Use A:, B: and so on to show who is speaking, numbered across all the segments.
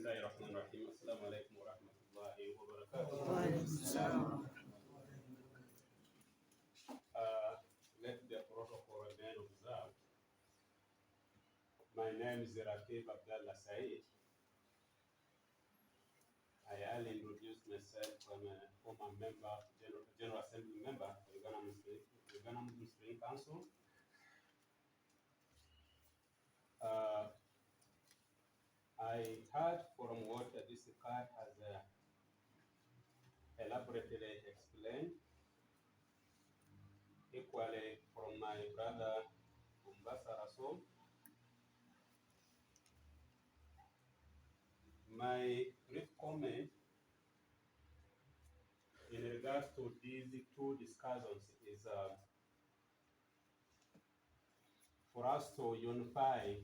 A: الله الرحمن الرحيم. السلام عليكم ورحمة الله وبركاته. Let the protocol remain observed. My name is Rakib Abdallah Said. I early introduced myself. I'm a former member, General Assembly member of the Ghana Muslim Spring Council. I heard from what this card has elaborately explained. Equally from my brother Umbasa Rasul. My brief comment in regards to these two discussions is for us to unify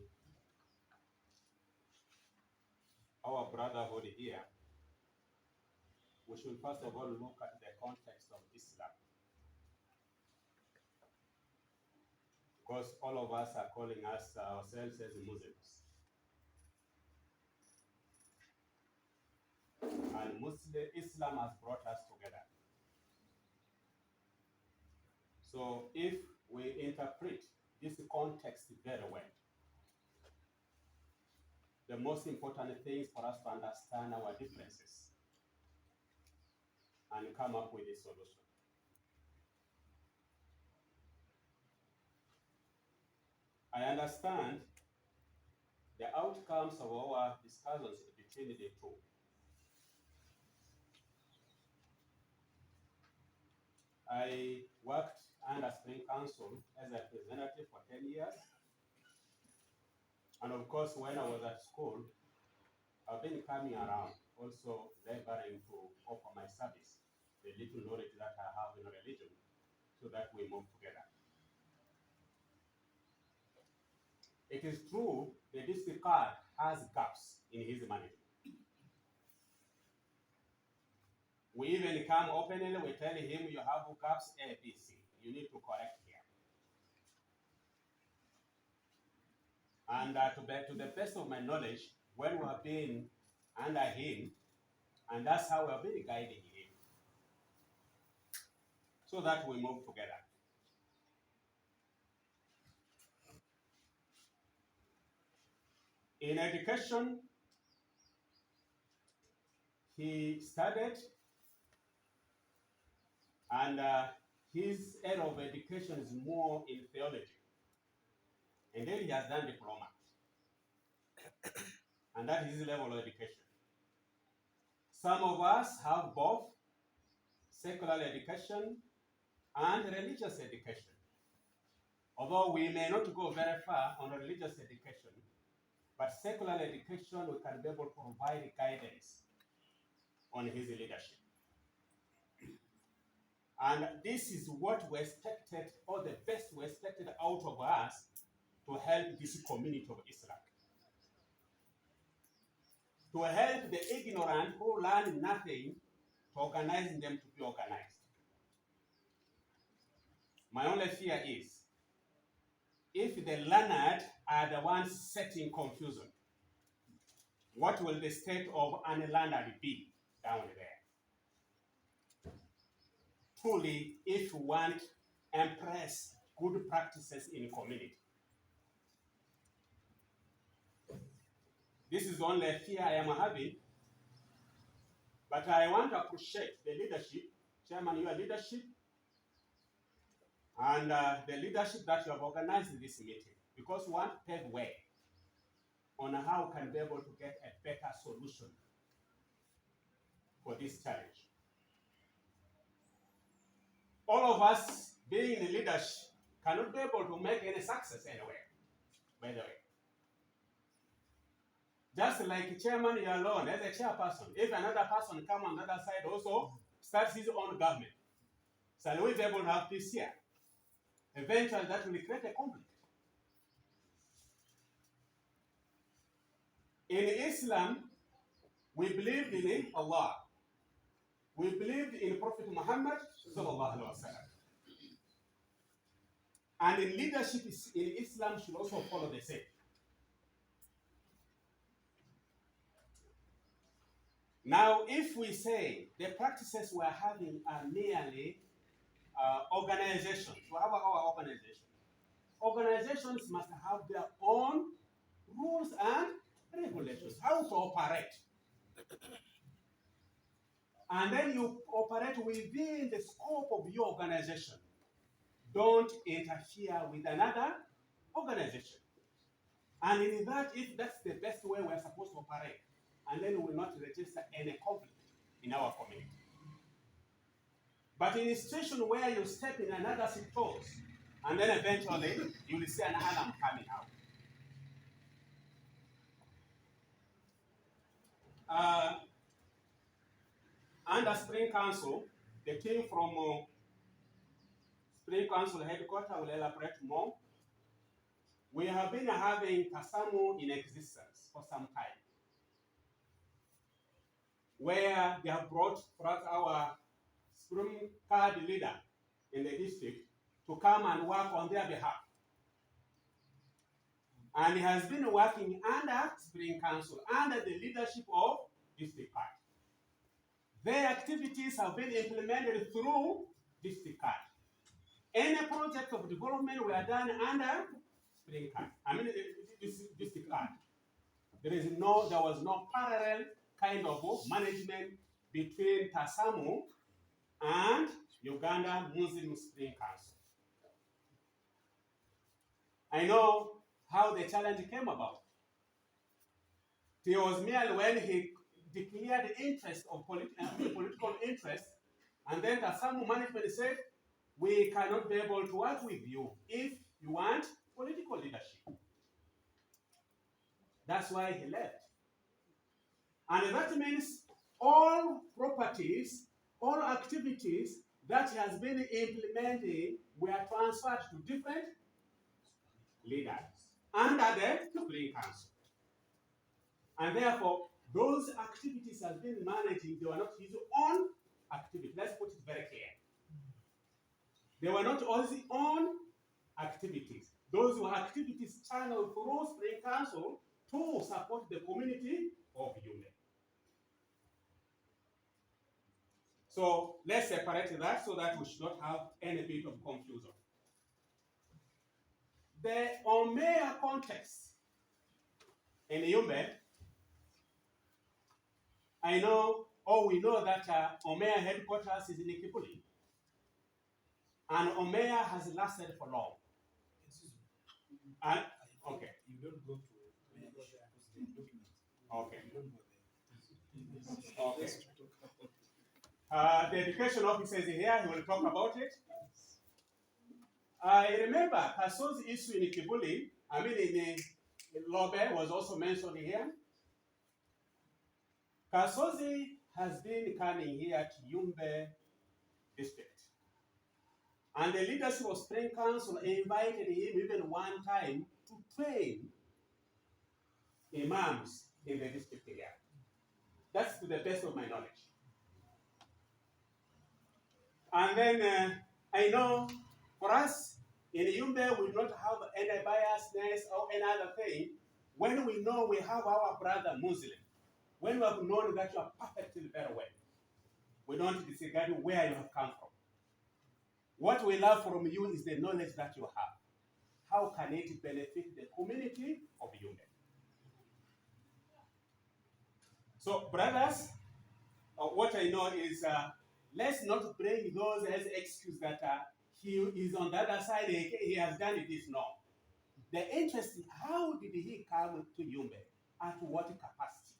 A: our brotherhood here. We should first of all look at the context of Islam. Because all of us are calling ourselves as Muslims. And Islam has brought us together. So if we interpret this context very well, the most important thing is for us to understand our differences and come up with a solution. I understand the outcomes of our discussions between the two. I worked under Spring Council as a representative for 10 years. And of course, when I was at school, I've been coming around, also laboring to offer my service, the little knowledge that I have in religion, so that we move together. It is true that this card has gaps in his management. We even come openly, we tell him you have gaps A, B, C. You need to correct here. And to the best of my knowledge, when we have been under him, and that's how we have been guiding him, so that we move together. In education, he studied, and his area of education is more in theology. And then he has done diploma. And that is his level of education. Some of us have both secular education and religious education. Although we may not go very far on religious education, but secular education, we can be able to provide guidance on his leadership. And this is what we expected, or the best we expected out of us to help this community of Islam. To help the ignorant who learn nothing, to organize them to be organized. My only fear is, if the learned are the ones setting confusion, what will the state of unlearned be down there? Truly, if we want to impress good practices in community. This is the only fear I am having. But I want to appreciate the leadership, Chairman, your leadership, and the leadership that you have organized this meeting, because we want to pave way on how we can be able to get a better solution for this challenge. All of us being in leadership cannot be able to make any success anywhere, by the way. Just like chairman, you're alone as a chairperson. If another person comes on the other side also starts his own government, so we be able to have peace here. Eventually, that will create a conflict. In Islam, we believed in Allah. We believed in Prophet Muhammad sallallahu alaihi wasallam. And in leadership in Islam should also follow the same. Now, if we say the practices we're having are merely organizations, so how about our organizations? Organizations must have their own rules and regulations, how to operate. And then you operate within the scope of your organization. Don't interfere with another organization. And in that, if that's the best way we're supposed to operate, and then we will not register any conflict in our community. But in a situation where you step in another's toes, and then eventually you will see an alarm coming out. Under Spring Council, the team from Spring Council headquarters will elaborate more. We have been having TASAMU in existence for some time, where they have brought our Spring card leader in the district to come and work on their behalf. And he has been working under Spring Council, under the leadership of District Card. Their activities have been implemented through District Card. Any project of development were done under Spring Card. District Card. There was no parallel kind of management between TASAMU and Uganda Muslim Spring Council. I know how the challenge came about. It was merely when he declared the interest of political interest, and then TASAMU management said, we cannot be able to work with you if you want political leadership. That's why he left. And that means all properties, all activities that he has been implementing were transferred to different leaders under the Spring Council. And therefore, those activities have been managing, they were not his own activities. Let's put it very clear. They were not all his own activities. Those were activities channeled through Spring Council to support the community of Yumbe. So let's separate that so that we should not have any bit of confusion. The Omeya context in Yumbe, we know that Omeya headquarters is in Kipuli. And Omeya has lasted for long. Okay.
B: You don't go to
A: Okay. Okay. The education officer is here, he will talk about it. I remember Kaso's issue in Kibuli, in Lobe was also mentioned here. Kasozi has been coming here to Yumbe district. And the leadership of Spring Council invited him even one time to train imams in the district area. That's to the best of my knowledge. And then I know for us in Yumbe, we don't have any biasness or any other thing. When we know we have our brother Muslim, when we have known that you are perfectly very well, we don't disregard where you have come from. What we love from you is the knowledge that you have. How can it benefit the community of Yumbe? So, brothers, what I know is let's not bring those as excuse that he is on the other side, he has done it. Is no. The interest is how did he come to Yumbe? At what capacity?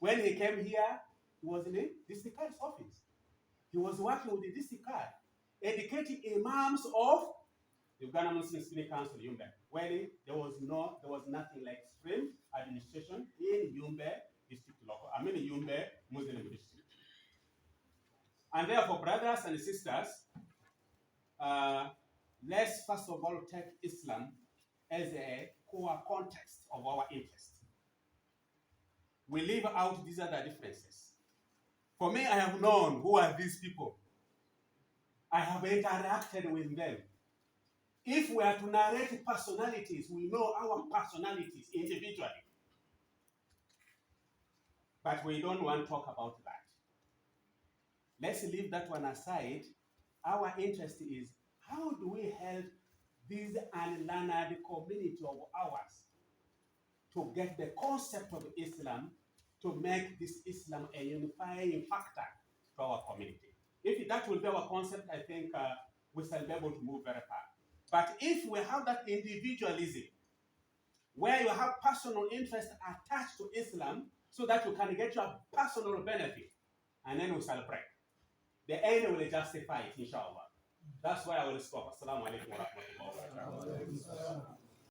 A: When he came here, he was in the district card's office. He was working with the district card, educating imams of the Uganda Muslim Spring Council Yumbe. When there was nothing like stream administration in Yumbe district Yumbe Muslim district. And therefore, brothers and sisters, let's first of all take Islam as a core context of our interest. We leave out these other differences. For me, I have known who are these people. I have interacted with them. If we are to narrate personalities, we know our personalities individually. But we don't want to talk about that. Let's leave that one aside. Our interest is how do we help this unlearned community of ours to get the concept of Islam, to make this Islam a unifying factor to our community. If that will be our concept, I think we shall be able to move very far. But if we have that individualism, where you have personal interest attached to Islam, so that you can get your personal benefit, and then we celebrate. The end will justify it, inshallah. That's why I will stop. Assalamu alaikum wa rahmatullahi wa barakatuh.